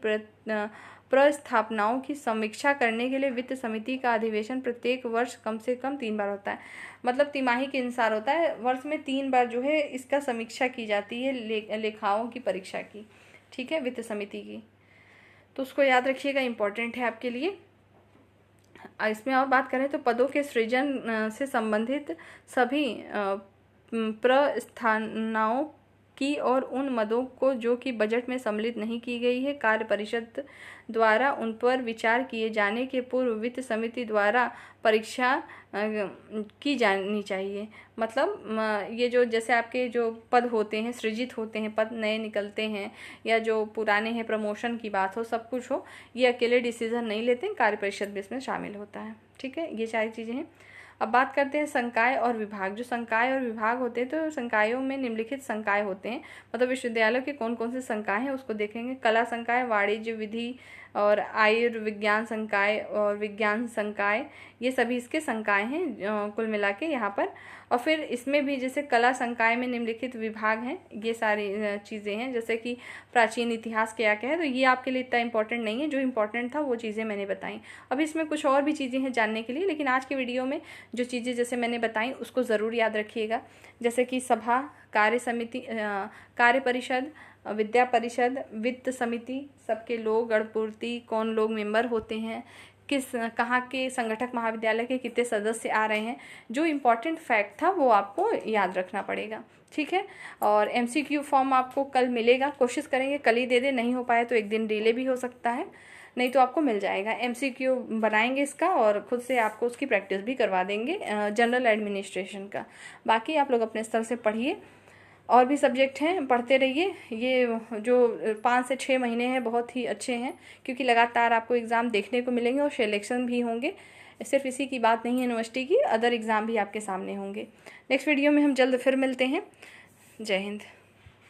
प्रस्थापनाओं की समीक्षा करने के लिए वित्त समिति का अधिवेशन प्रत्येक वर्ष कम से कम 3 बार होता है, मतलब तिमाही के अनुसार होता है। वर्ष में 3 बार जो है इसका समीक्षा की जाती है लेखाओं की परीक्षा की, ठीक है, वित्त समिति की। तो उसको याद रखिएगा, इम्पोर्टेंट है आपके लिए। इसमें और बात करें तो पदों के सृजन से संबंधित सभी प्रस्थापनाओं की और उन मदों को जो कि बजट में सम्मिलित नहीं की गई है, कार्य परिषद द्वारा उन पर विचार किए जाने के पूर्व वित्त समिति द्वारा परीक्षा की जानी चाहिए। मतलब ये जो जैसे आपके जो पद होते हैं, सृजित होते हैं, पद नए निकलते हैं या जो पुराने हैं, प्रमोशन की बात हो, सब कुछ हो, ये अकेले डिसीजन नहीं लेते हैं, कार्य परिषद भी इसमें शामिल होता है, ठीक है। ये सारी चीज़ें हैं। अब बात करते हैं संकाय और विभाग। जो संकाय और विभाग होते हैं, तो संकायों में निम्नलिखित संकाय होते हैं, मतलब विश्वविद्यालयों के कौन कौन से संकाय हैं उसको देखेंगे। कला संकाय, वाणिज्य, विधि और आयुर्विज्ञान संकाय और विज्ञान संकाय, ये सभी इसके संकाय हैं कुल मिला के यहाँ पर। और फिर इसमें भी जैसे कला संकाय में निम्नलिखित विभाग हैं, ये सारी चीज़ें हैं, जैसे कि प्राचीन इतिहास क्या क्या है, तो ये आपके लिए इतना इंपॉर्टेंट नहीं है, जो इंपॉर्टेंट था वो चीज़ें मैंने बताई। अब इसमें कुछ और भी चीज़ें हैं जानने के लिए, लेकिन आज की वीडियो में जो चीज़ें जैसे मैंने बताई उसको ज़रूर याद रखिएगा, जैसे कि सभा, कार्य समिति, कार्य परिषद, विद्या परिषद, वित्त समिति, सबके लोग, गणपूर्ति, कौन लोग मेंबर होते हैं, कहाँ के संगठक महाविद्यालय के कितने सदस्य आ रहे हैं, जो इम्पोर्टेंट फैक्ट था वो आपको याद रखना पड़ेगा, ठीक है। और MCQ फॉर्म आपको कल मिलेगा, कोशिश करेंगे कल ही दे दे, नहीं हो पाए तो एक दिन डिले भी हो सकता है, नहीं तो आपको मिल जाएगा। MCQ बनाएंगे इसका और खुद से आपको उसकी प्रैक्टिस भी करवा देंगे जनरल एडमिनिस्ट्रेशन का। बाकी आप लोग अपने स्तर से पढ़िए, और भी सब्जेक्ट हैं पढ़ते रहिए। ये जो 5 से 6 महीने हैं बहुत ही अच्छे हैं, क्योंकि लगातार आपको एग्ज़ाम देखने को मिलेंगे और सिलेक्शन भी होंगे। सिर्फ इसी की बात नहीं है यूनिवर्सिटी की, अदर एग्ज़ाम भी आपके सामने होंगे। नेक्स्ट वीडियो में हम जल्द फिर मिलते हैं। जय हिंद।